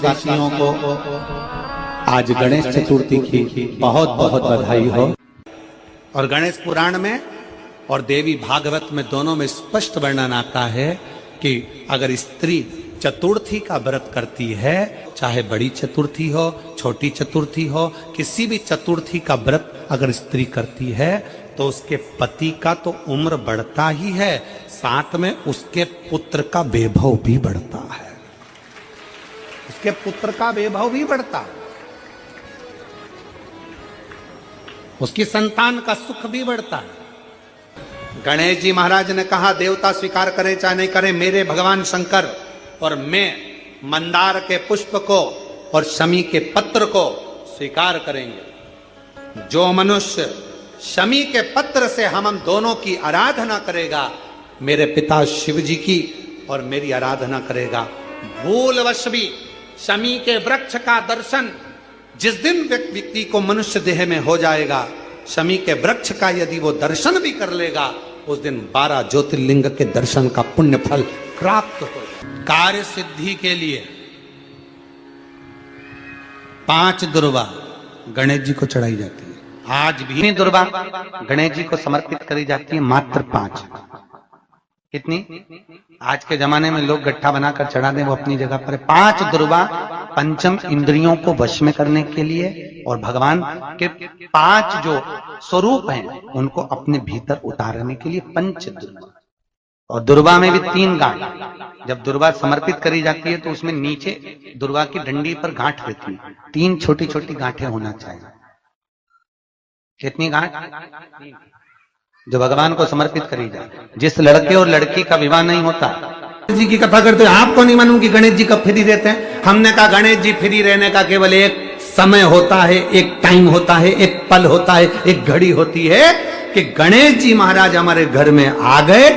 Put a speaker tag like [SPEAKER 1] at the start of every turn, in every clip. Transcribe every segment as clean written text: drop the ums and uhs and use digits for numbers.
[SPEAKER 1] देशवासियों को आज गणेश चतुर्थी की बहुत बहुत बधाई हो। और गणेश पुराण में और देवी भागवत में दोनों में स्पष्ट वर्णन आता है कि अगर स्त्री चतुर्थी का व्रत करती है, चाहे बड़ी चतुर्थी हो छोटी चतुर्थी हो, किसी भी चतुर्थी का व्रत अगर स्त्री करती है तो उसके पति का तो उम्र बढ़ता ही है, साथ में उसके पुत्र का वैभव भी बढ़ता है। उसके पुत्र का वैभव भी बढ़ता है, उसकी संतान का सुख भी बढ़ता है। गणेश जी महाराज ने कहा, देवता स्वीकार करे चाहे नहीं करे, मेरे भगवान शंकर और मैं मंदार के पुष्प को और शमी के पत्र को स्वीकार करेंगे। जो मनुष्य शमी के पत्र से हम दोनों की आराधना करेगा, मेरे पिता शिव जी की और मेरी आराधना करेगा, भूलवश भी शमी के वृक्ष का दर्शन जिस दिन व्यक्ति को मनुष्य देह में हो जाएगा, शमी के वृक्ष का यदि वो दर्शन भी कर लेगा, उस दिन 12 ज्योतिर्लिंग के दर्शन का पुण्य फल प्राप्त हो। कार्य सिद्धि के लिए 5 दुर्वा गणेश जी को चढ़ाई जाती है। आज भी दुर्वा गणेश जी को समर्पित करी जाती है, मात्र 5। कितनी? आज के जमाने में लोग गट्ठा बनाकर चढ़ा दें, वो अपनी जगह पर 5 दुर्वा पंचम इंद्रियों को वश में करने के लिए और भगवान के 5 जो स्वरूप हैं उनको अपने भीतर उतारने के लिए 5 दुर्वा। और दुर्वा में भी 3 गांठ। जब दुर्वा समर्पित करी जाती है तो उसमें नीचे दुर्वा की डंडी पर गांठ रहती है, 3 छोटी छोटी गांठें होना चाहिए। कितनी गांठ? जो भगवान को समर्पित करी जाए। जिस लड़के और लड़की का विवाह नहीं होता, जी की कथा करते हैं, आपको नहीं मालूम कि गणेश जी कब फ्री रहते हैं। हमने कहा गणेश जी फ्री रहने का केवल एक समय होता है, एक टाइम होता है, एक पल होता है, एक घड़ी होती है कि गणेश जी महाराज हमारे घर में आ गए।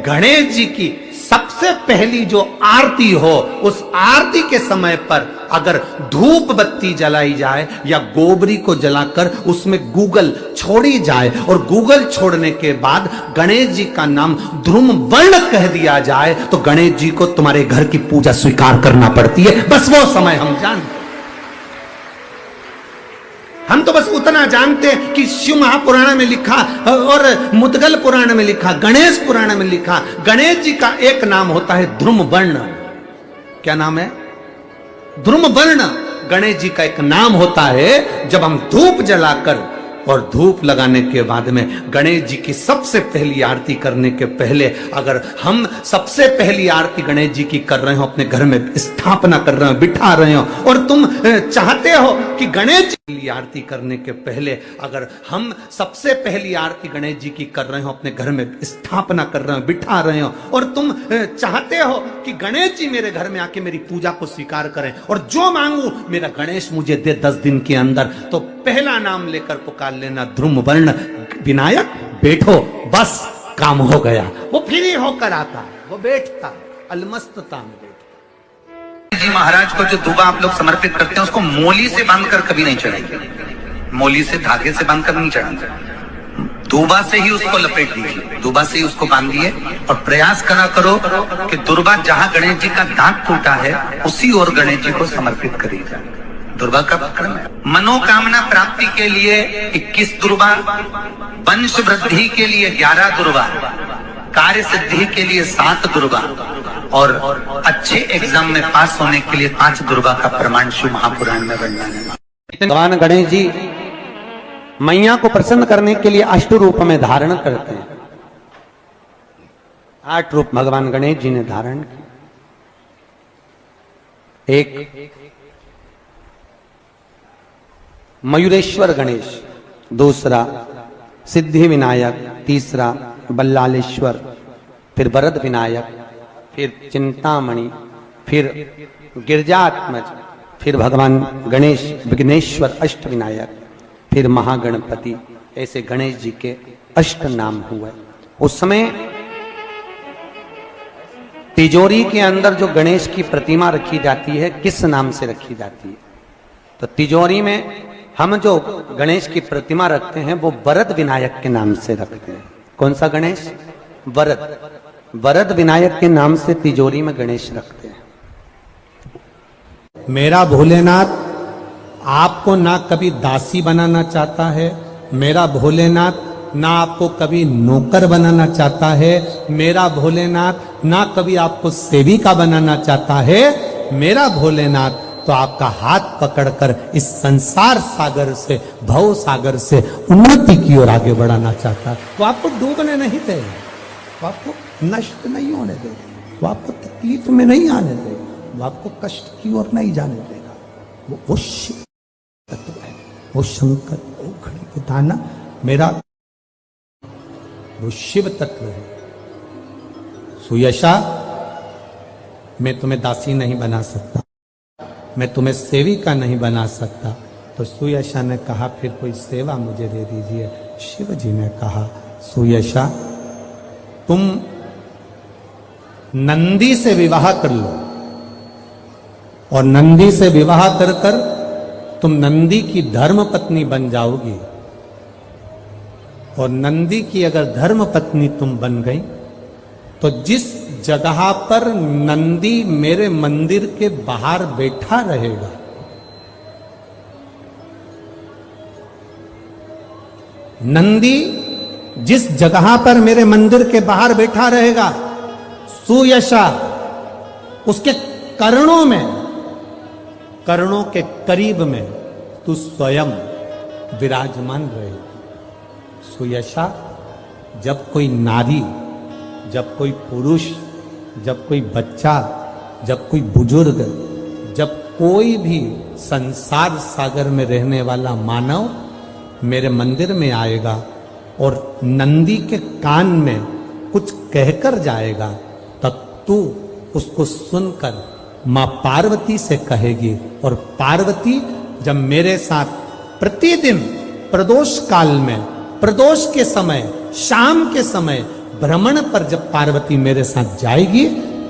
[SPEAKER 1] गणेश जी की सबसे पहली जो आरती हो, उस आरती के समय पर अगर धूप बत्ती जलाई जाए या गोबरी को जलाकर उसमें गूगल छोड़ी जाए और गूगल छोड़ने के बाद गणेश जी का नाम ध्रुम वर्ण कह दिया जाए, तो गणेश जी को तुम्हारे घर की पूजा स्वीकार करना पड़ती है। बस वो समय हम जानते, हम तो बस उतना जानते हैं कि शिव महापुराण में लिखा और मुद्गल पुराण में लिखा, गणेश पुराण में लिखा, गणेश जी का एक नाम होता है ध्रुम वर्ण। क्या नाम है? ध्रुम वर्ण गणेश जी का एक नाम होता है। जब हम धूप जलाकर और धूप लगाने के बाद में गणेश जी की सबसे पहली आरती करने के पहले अगर हम सबसे पहली आरती गणेश जी की कर रहे हो, अपने घर में स्थापना कर रहे हो, बिठा रहे हो, और तुम चाहते हो कि गणेश जी की आरती करने के पहले अगर हम सबसे पहली आरती गणेश जी की कर रहे हो, अपने घर में स्थापना कर रहे हो, बिठा रहे हो, और तुम चाहते हो कि गणेश जी मेरे घर में आके मेरी पूजा को स्वीकार करें और जो मांगू मेरा गणेश मुझे दे 10 दिन के अंदर, तो पहला नाम लेकर पुकार लेना ध्रुम वर्ण विनायक, बैठो, बस काम हो गया। वो फ्री होकर आता है, वो बैठता है, अलमस्तता में बैठता।
[SPEAKER 2] जी महाराज को जो दुबा आप लोग समर्पित करते हैं उसको मोली से बांधकर कभी नहीं चढ़ाएंगे, मोली से धागे से बांधकर नहीं चढ़ाएंगे, दुबा से ही उसको लपेट दीजिए, दुबा से ही उसको बांधिए और प्रयास करा करो कि दुर्बा जहां गणेश जी का दांत टूटा है उसी ओर गणेश जी को समर्पित करी जाए। दुर्बा का क्रम है। मनोकामना प्राप्ति के लिए 21 दुर्बा, वंश वृद्धि के लिए 11 दुर्बा, कार्य सिद्धि के लिए 7 दुर्बा और अच्छे एग्जाम में पास होने के लिए 5 दुर्बा का प्रमाण शिव महापुराण में वर्णन है।
[SPEAKER 1] भगवान गणेश जी मैया को प्रसन्न करने के लिए 8 रूप में धारण करते हैं। 8 रूप भगवान गणेश जी ने धारण किए। एक मयूरेश्वर गणेश, दूसरा सिद्धि विनायक, तीसरा बल्लालेश्वर, फिर वरद विनायक, फिर चिंतामणि, फिर गिरजात्मज, फिर भगवान गणेश विघ्नेश्वर अष्ट विनायक, फिर महागणपति। ऐसे गणेश जी के 8 नाम हुए। उस समय तिजोरी के अंदर जो गणेश की प्रतिमा रखी जाती है, किस नाम से रखी जाती है? तो तिजोरी में हम जो गणेश की प्रतिमा रखते हैं वो वरद विनायक के नाम से रखते हैं। कौन सा गणेश? वरद विनायक के नाम से तिजोरी में गणेश रखते हैं। मेरा भोलेनाथ आपको ना कभी दासी बनाना चाहता है, मेरा भोलेनाथ ना आपको कभी नौकर बनाना चाहता है, मेरा भोलेनाथ ना कभी आपको सेविका बनाना चाहता है। मेरा भोलेनाथ तो आपका हाथ पकड़कर इस संसार सागर से, भव सागर से उन्नति की ओर आगे बढ़ाना चाहता है। वो आपको डूबने नहीं देगा, वो आपको नष्ट नहीं होने देगा, वो आपको तकलीफ में नहीं आने देगा, वो आपको कष्ट की ओर नहीं जाने देगा। वो शिव तत्व है, वो शंकर, वो खड़ी के दाना मेरा वो शिव तत्व है। सुयशा, मैं तुम्हें दासी नहीं बना सकता, मैं तुम्हें सेविका नहीं बना सकता। तो सुयशा ने कहा फिर कोई सेवा मुझे दे दीजिए। शिव जी ने कहा सुयशा, तुम नंदी से विवाह कर लो, और नंदी से विवाह कर कर तुम नंदी की धर्म पत्नी बन जाओगी। और नंदी की अगर धर्म पत्नी तुम बन गई तो जिस जगह पर नंदी मेरे मंदिर के बाहर बैठा रहेगा, नंदी जिस जगह पर मेरे मंदिर के बाहर बैठा रहेगा, सुयशा उसके कर्णों में, कर्णों के करीब में तू स्वयं विराजमान रहेगी। सुयशा, जब कोई नारी, जब कोई पुरुष, जब कोई बच्चा, जब कोई बुजुर्ग, जब कोई भी संसार सागर में रहने वाला मानव मेरे मंदिर में आएगा और नंदी के कान में कुछ कहकर जाएगा, तब तू उसको सुनकर मां पार्वती से कहेगी। और पार्वती जब मेरे साथ प्रतिदिन प्रदोष काल में, प्रदोष के समय, शाम के समय भ्रमण पर जब पार्वती मेरे साथ जाएगी,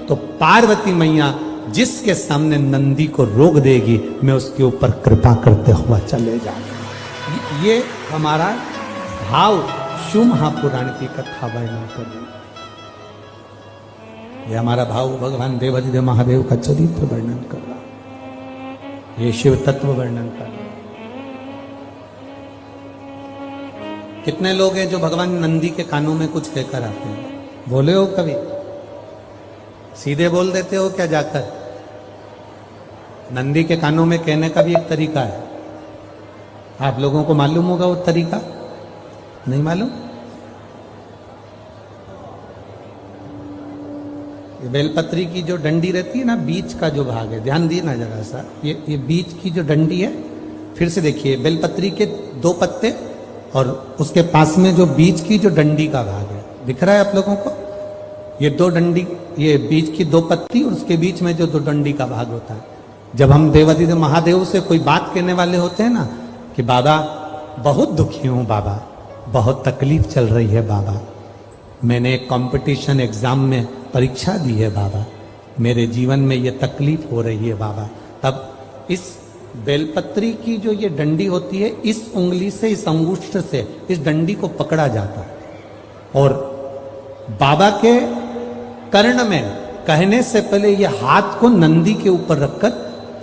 [SPEAKER 1] तो पार्वती मैया जिसके सामने नंदी को रोक देगी, मैं उसके ऊपर कृपा करते हुआ चले जाऊंगा। ये हमारा भाव शिव महापुराण की कथा वर्णन कर रही है। ये हमारा भाव भगवान देवाधिदेव महादेव का चरित्र वर्णन कर रहा है, ये शिव तत्व वर्णन कर रहा है। कितने लोग हैं जो भगवान नंदी के कानों में कुछ कहकर आते हैं? बोले हो कभी? सीधे बोल देते हो क्या जाकर? नंदी के कानों में कहने का भी एक तरीका है। आप लोगों को मालूम होगा वो तरीका? नहीं मालूम? ये बेलपत्री की जो डंडी रहती है ना, बीच का जो भाग है, ध्यान दिए ना जरा सा, ये बीच की जो डंडी है, फिर से देखिए, बेलपत्री के 2 पत्ते और उसके पास में जो बीच की जो डंडी का भाग है, दिख रहा है आप लोगों को? ये 2 डंडी, ये बीच की 2 पत्ती और उसके बीच में जो 2 डंडी का भाग होता है। जब हम देवाधिदेव महादेव से कोई बात कहने वाले होते हैं ना कि बाबा बहुत दुखी हूं, बाबा बहुत तकलीफ चल रही है, बाबा मैंने एक कंपटीशन एग्जाम में परीक्षा दी है, बाबा मेरे जीवन में ये तकलीफ हो रही है, बाबा, तब इस बेलपत्री की जो ये डंडी होती है, इस उंगली से, इस अंगुष्ठ से इस डंडी को पकड़ा जाता है और बाबा के कर्ण में कहने से पहले ये हाथ को नंदी के ऊपर रखकर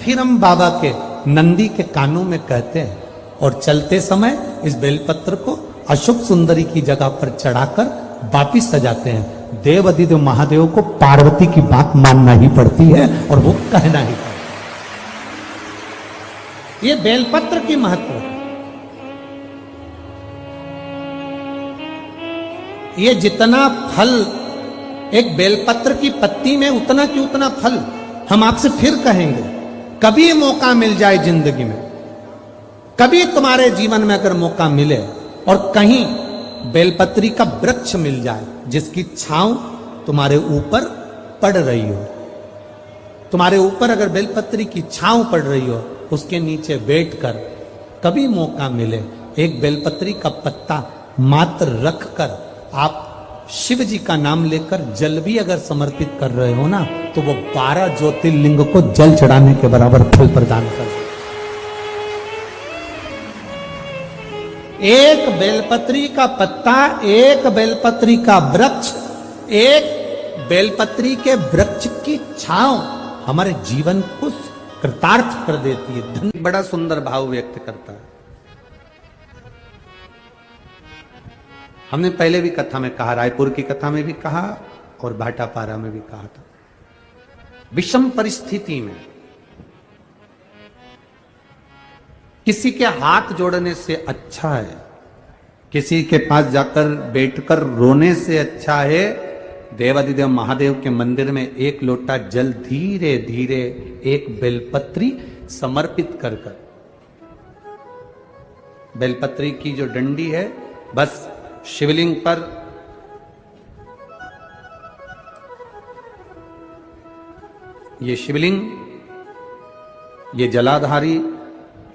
[SPEAKER 1] फिर हम बाबा के नंदी के कानों में कहते हैं और चलते समय इस बेलपत्र को अशोक सुंदरी की जगह पर चढ़ाकर वापिस सजाते हैं। देवाधिदेव महादेव को पार्वती की बात मानना ही पड़ती है और वो कहना ही पड़ता है। ये बेलपत्र की महत्व है। ये जितना फल एक बेलपत्र की पत्ती में, उतना की उतना फल हम आपसे फिर कहेंगे। कभी मौका मिल जाए जिंदगी में, कभी तुम्हारे जीवन में अगर मौका मिले और कहीं बेलपत्री का वृक्ष मिल जाए जिसकी छांव तुम्हारे ऊपर पड़ रही हो, तुम्हारे ऊपर अगर बेलपत्री की छांव पड़ रही हो, उसके नीचे बैठकर कभी मौका मिले, एक बेलपत्री का पत्ता मात्र रखकर आप शिव जी का नाम लेकर जल भी अगर समर्पित कर रहे हो ना, तो वो 12 ज्योतिर्लिंग को जल चढ़ाने के बराबर फल प्रदान कर। एक बेलपत्री का पत्ता, एक बेलपत्री का वृक्ष, एक बेलपत्री के वृक्ष की छांव हमारे जीवन को कृतार्थ कर देती है। धन बड़ा सुंदर भाव व्यक्त करता है। हमने पहले भी कथा में कहा, रायपुर की कथा में भी कहा और भाटापारा में भी कहा था, विषम परिस्थिति में किसी के हाथ जोड़ने से अच्छा है, किसी के पास जाकर बैठकर रोने से अच्छा है, देवादिदेव महादेव के मंदिर में एक लोटा जल धीरे धीरे एक बेलपत्री समर्पित कर कर, बेलपत्री की जो डंडी है बस शिवलिंग पर ये शिवलिंग, ये जलाधारी,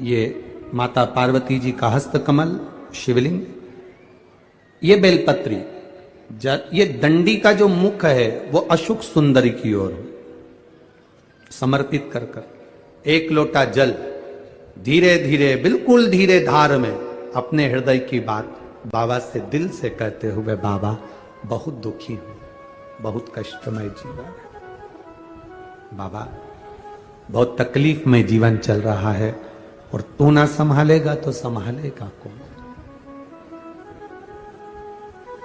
[SPEAKER 1] ये माता पार्वती जी का हस्तकमल शिवलिंग, ये बेलपत्री, ये दंडी का जो मुख है वो अशुक सुंदरी की ओर समर्पित कर कर एक लोटा जल धीरे धीरे बिल्कुल धीरे धार में अपने हृदय की बात बाबा से दिल से कहते हुए, बाबा बहुत दुखी हूं, बहुत कष्टमय जीवन, बाबा बहुत तकलीफ में जीवन चल रहा है और तू ना संभालेगा तो संभालेगा कौन?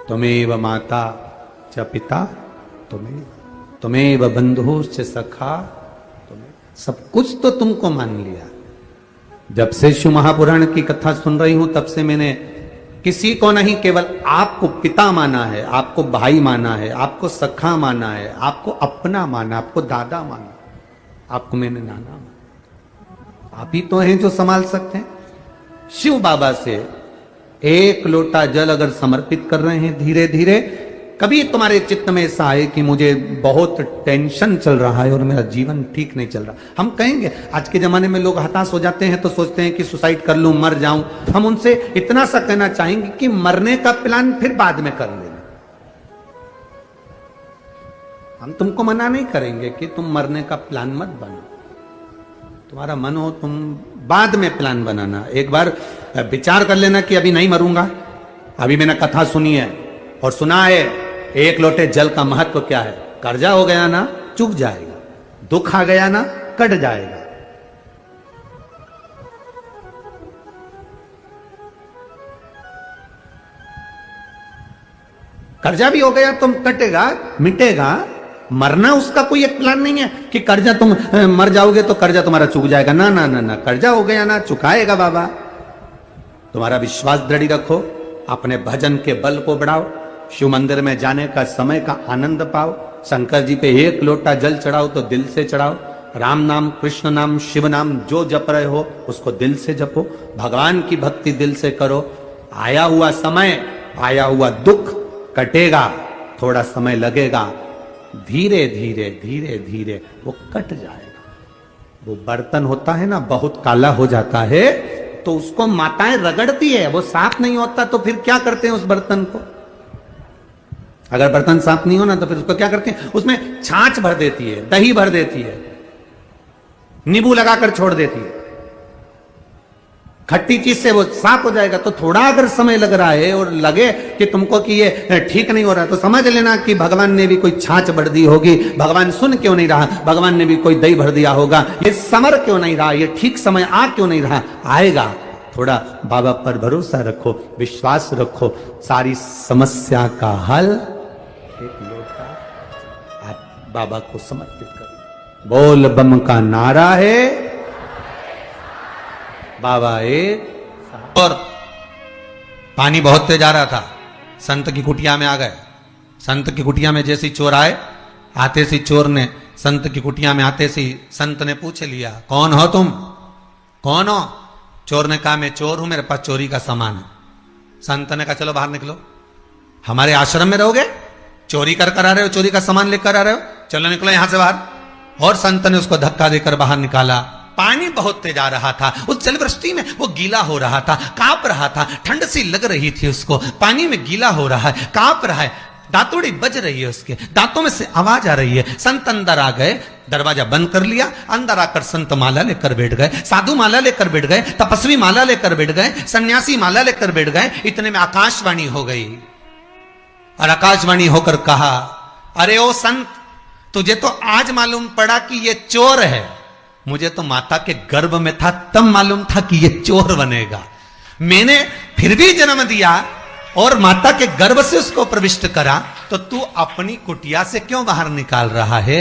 [SPEAKER 1] तुमेव माता च पिता तुमेव बंधु च सखा, सब कुछ तो तुमको मान लिया। जब से शिव महापुराण की कथा सुन रही हूं तब से मैंने किसी को नहीं, केवल आपको पिता माना है, आपको भाई माना है, आपको सखा माना है, आपको अपना माना, आपको दादा माना, आपको मैंने नाना माना। आप ही तो हैं जो संभाल सकते हैं। शिव बाबा से एक लोटा जल अगर समर्पित कर रहे हैं धीरे धीरे, कभी तुम्हारे चित्त में ऐसा आए कि मुझे बहुत टेंशन चल रहा है और मेरा जीवन ठीक नहीं चल रहा, हम कहेंगे, आज के जमाने में लोग हताश हो जाते हैं तो सोचते हैं कि सुसाइड कर लूं, मर जाऊं। हम उनसे इतना सा कहना चाहेंगे कि मरने का प्लान फिर बाद में कर लेना। हम तुमको मना नहीं करेंगे कि तुम मरने का प्लान मत बनाओ, तुम्हारा मन हो तुम बाद में प्लान बनाना। एक बार विचार कर लेना कि अभी नहीं मरूंगा, अभी मैंने कथा सुनी है और सुना है एक लोटे जल का महत्व क्या है। कर्जा हो गया ना चुक जाएगा, दुख आ गया ना कट जाएगा। कर्जा भी हो गया तो कटेगा मिटेगा, मरना उसका कोई एक प्लान नहीं है कि कर्जा तुम मर जाओगे तो कर्जा तुम्हारा चुक जाएगा। ना ना ना ना, कर्जा हो गया ना चुकाएगा बाबा। तुम्हारा विश्वास दृढ़ रखो, अपने भजन के बल को बढ़ाओ, शिव मंदिर में जाने का समय का आनंद पाओ, शंकर जी पे एक लोटा जल चढ़ाओ तो दिल से चढ़ाओ, राम नाम कृष्ण नाम शिव नाम जो जप रहे हो उसको दिल से जपो, भगवान की भक्ति दिल से करो। आया हुआ समय, आया हुआ दुख कटेगा, थोड़ा समय लगेगा, धीरे धीरे धीरे धीरे वो कट जाएगा। वो बर्तन होता है ना बहुत काला हो जाता है तो उसको माताएं रगड़ती है, वो साफ नहीं होता तो फिर क्या करते हैं उस बर्तन को? अगर बर्तन साफ नहीं हो ना तो फिर उसको क्या करते हैं, उसमें छाछ भर देती है, दही भर देती है, नींबू लगाकर छोड़ देती है, खट्टी चीज से वो साफ हो जाएगा। तो थोड़ा अगर समय लग रहा है और लगे कि तुमको कि ये ठीक नहीं हो रहा तो समझ लेना कि भगवान ने भी कोई छाछ भर दी होगी, भगवान सुन क्यों नहीं रहा, भगवान ने भी कोई दही भर दिया होगा, ये समर क्यों नहीं रहा, ये ठीक समय आ क्यों नहीं रहा। आएगा, थोड़ा बाबा पर भरोसा रखो, विश्वास रखो, सारी समस्या का हल एक लोटा आप बाबा को समर्पित करो। बोल बम का नारा है, बाबा एक। और पानी बहुत तेज आ रहा था, संत की कुटिया में आ गए। संत की कुटिया में जैसे चोर आए, आते सी चोर ने संत की कुटिया में आते सी संत ने पूछ लिया, कौन हो तुम, कौन हो? चोर ने कहा मैं चोर हूं, मेरे पास चोरी का सामान है। संत ने कहा चलो बाहर निकलो, हमारे आश्रम में रहोगे, चोरी कर कर आ रहे हो, चोरी का सामान लेकर आ रहे हो, चलो निकलो यहां से बाहर। और संत ने उसको धक्का देकर बाहर निकाला। पानी बहुत तेज आ रहा था, उस जलवृष्टि में वो गीला हो रहा था, कांप रहा था, ठंड सी लग रही थी उसको, पानी में गीला हो रहा है, कांप रहा है, दांतोड़ी बज रही है, उसके दांतों में से आवाज आ रही है। संत अंदर आ गए, दरवाजा बंद कर लिया, अंदर आकर संत माला लेकर बैठ गए, साधु माला लेकर बैठ गए, तपस्वी माला लेकर बैठ गए, सन्यासी माला लेकर बैठ गए। इतने में आकाशवाणी हो गई और आकाशवाणी होकर कहा, अरे ओ संत, तुझे तो आज मालूम पड़ा कि ये चोर है, मुझे तो माता के गर्भ में था तब मालूम था कि ये चोर बनेगा। मैंने फिर भी जन्म दिया और माता के गर्भ से उसको प्रविष्ट करा, तो तू अपनी कुटिया से क्यों बाहर निकाल रहा है?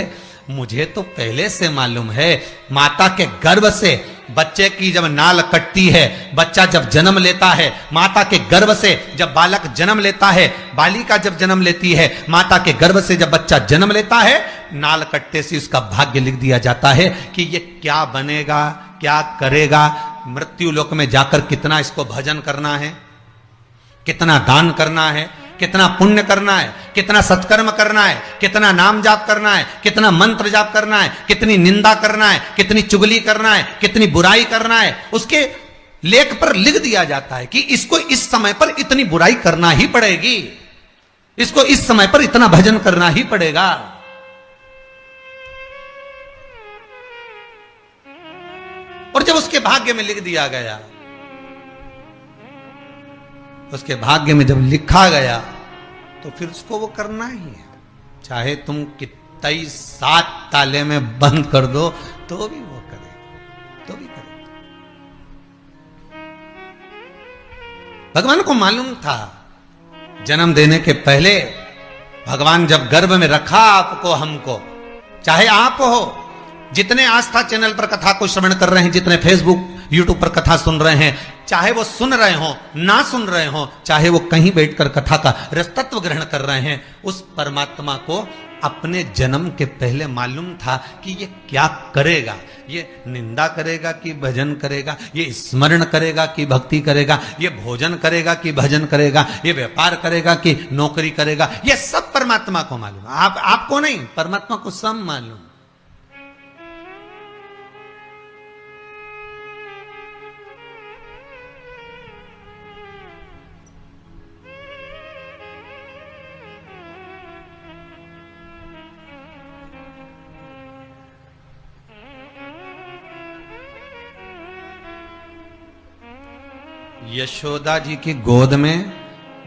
[SPEAKER 1] मुझे तो पहले से मालूम है, माता के गर्भ से बच्चे की जब नाल कटती है, बच्चा जब जन्म लेता है, माता के गर्भ से जब बालक जन्म लेता है, बालिका जब जन्म लेती है, माता के गर्भ से जब बच्चा जन्म लेता है, नाल कटते से उसका भाग्य लिख दिया जाता है कि ये क्या बनेगा, क्या करेगा, मृत्यु लोक में जाकर कितना इसको भजन करना है, कितना दान करना है, कितना पुण्य करना है, कितना सत्कर्म करना है, कितना नाम जाप करना है, कितना मंत्र जाप करना है, कितनी निंदा करना है, कितनी चुगली करना है, कितनी बुराई करना है, उसके लेख पर लिख दिया जाता है कि इसको इस समय पर इतनी बुराई करना ही पड़ेगी, इसको इस समय पर इतना भजन करना ही पड़ेगा। और जब उसके भाग्य में लिख दिया गया, उसके भाग्य में जब लिखा गया, तो फिर उसको वो करना ही है, चाहे तुम कितने 7 ताले में बंद कर दो तो भी वो करे, तो भी करे। भगवान को मालूम था जन्म देने के पहले, भगवान जब गर्भ में रखा आपको, हमको, चाहे आप हो जितने आस्था चैनल पर कथा को श्रवण कर रहे हैं, जितने फेसबुक यूट्यूब पर कथा सुन रहे हैं, चाहे वो सुन रहे हो ना सुन रहे हो, चाहे वो कहीं बैठकर कथा का रसतत्व ग्रहण कर रहे हैं, उस परमात्मा को अपने जन्म के पहले मालूम था कि ये क्या करेगा, ये निंदा करेगा कि भजन करेगा, ये स्मरण करेगा कि भक्ति करेगा, ये भोजन करेगा कि भजन करेगा, ये व्यापार करेगा कि नौकरी करेगा, ये सब परमात्मा को मालूम। आपको नहीं, परमात्मा को सब मालूम। यशोदा जी की गोद में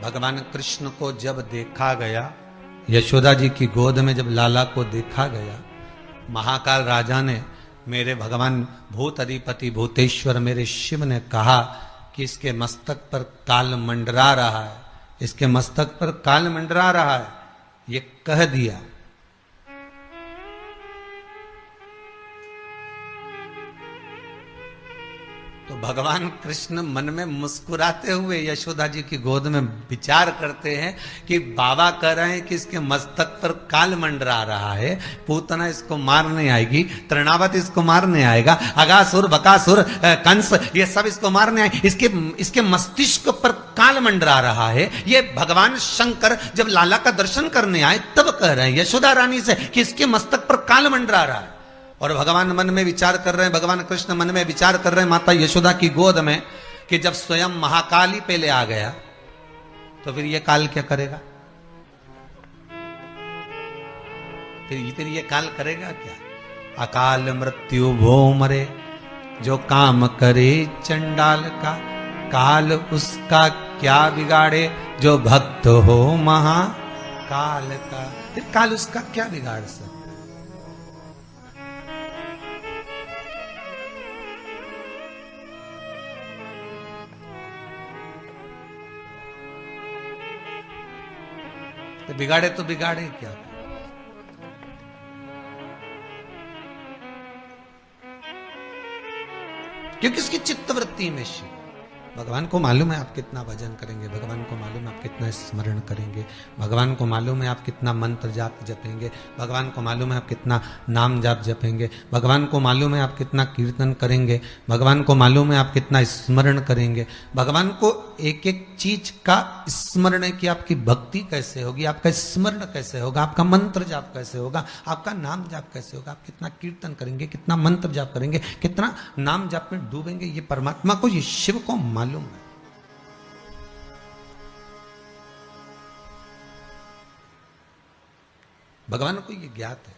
[SPEAKER 1] भगवान कृष्ण को जब देखा गया, यशोदा जी की गोद में जब लाला को देखा गया, महाकाल राजा ने, मेरे भगवान भूत अधिपति भूतेश्वर मेरे शिव ने कहा कि इसके मस्तक पर काल मंडरा रहा है, इसके मस्तक पर काल मंडरा रहा है, ये कह दिया। तो भगवान कृष्ण मन में मुस्कुराते हुए यशोदा जी की गोद में विचार करते हैं कि बाबा कह रहे हैं कि इसके मस्तक पर काल मंडरा रहा है, पूतना इसको मारने आएगी, तृणावत इसको मारने आएगा, अगासुर बकासुर कंस ये सब इसको मारने आए, इसके मस्तिष्क पर काल मंडरा रहा है। ये भगवान शंकर जब लाला का दर्शन करने आए तब कह रहे हैं यशोदा रानी से कि इसके मस्तक पर काल मंडरा रहा है। और भगवान मन में विचार कर रहे हैं, भगवान कृष्ण मन में विचार कर रहे हैं माता यशोदा की गोद में कि जब स्वयं महाकाल ही पहले आ गया तो फिर ये काल क्या करेगा, फिर ये काल करेगा क्या? अकाल मृत्यु भो मरे जो काम करे चंडाल का, काल उसका क्या बिगाड़े जो भक्त हो महाकाल का। फिर काल उसका क्या बिगाड़ सकता? तो बिगाड़े तो बिगाड़े क्या? क्योंकि उसकी चित्तवृत्ति में शिव, भगवान को मालूम है आप कितना भजन करेंगे, भगवान को मालूम है आप कितना स्मरण करेंगे, भगवान को मालूम है आप कितना मंत्र जाप जपेंगे, भगवान को मालूम है आप कितना नाम जाप जपेंगे, भगवान को मालूम है आप कितना कीर्तन करेंगे, भगवान को मालूम है आप कितना स्मरण करेंगे, भगवान को एक एक चीज का स्मरण है कि आपकी भक्ति कैसे होगी, आपका स्मरण कैसे होगा, आपका मंत्र जाप कैसे होगा, आपका नाम जाप कैसे होगा, आप कितना कीर्तन करेंगे, कितना मंत्र जाप करेंगे, कितना नाम जाप में डूबेंगे, ये परमात्मा को, ये शिव को मालूम है। भगवान को ये ज्ञात है,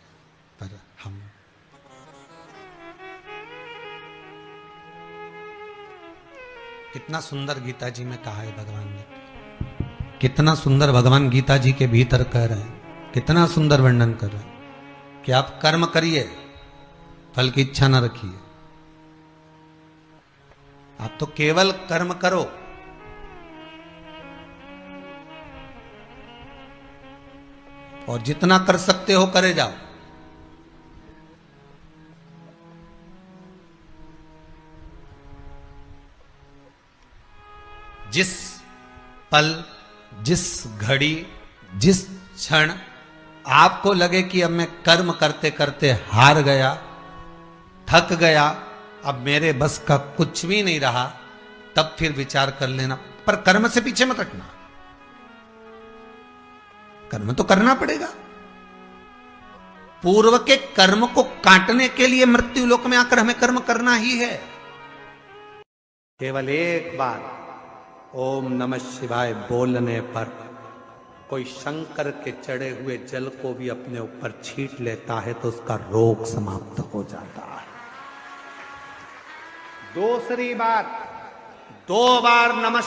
[SPEAKER 1] पर हम कितना सुंदर गीता जी में कहा है भगवान ने, कितना सुंदर भगवान गीता जी के भीतर कह रहे हैं, कितना सुंदर वर्णन कर रहे हैं कि आप कर्म करिए, फल की इच्छा न रखिए। आप तो केवल कर्म करो। और जितना कर सकते हो करे जाओ। जिस पल, जिस घड़ी, जिस क्षण आपको लगे कि अब मैं कर्म करते करते हार गया, थक गया, अब मेरे बस का कुछ भी नहीं रहा, तब फिर विचार कर लेना। पर कर्म से पीछे मत हटना। कर्म तो करना पड़ेगा। पूर्व के कर्म को काटने के लिए मृत्यु लोक में आकर हमें कर्म करना ही है। केवल एक बार ओम नमः शिवाय बोलने पर कोई शंकर के चढ़े हुए जल को भी अपने ऊपर छींट लेता है तो उसका रोग समाप्त हो जाता है। दूसरी बार, 2 बार नमः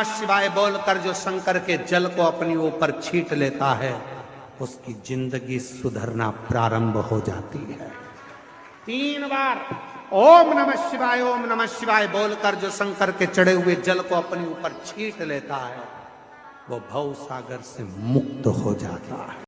[SPEAKER 1] शिवाय बोलकर जो शंकर के जल को अपने ऊपर छींट लेता है उसकी जिंदगी सुधरना प्रारंभ हो जाती है। 3 बार ओम नमः शिवाय बोलकर जो शंकर के चढ़े हुए जल को अपने ऊपर छींट लेता है वो भव सागर से मुक्त हो जाता है।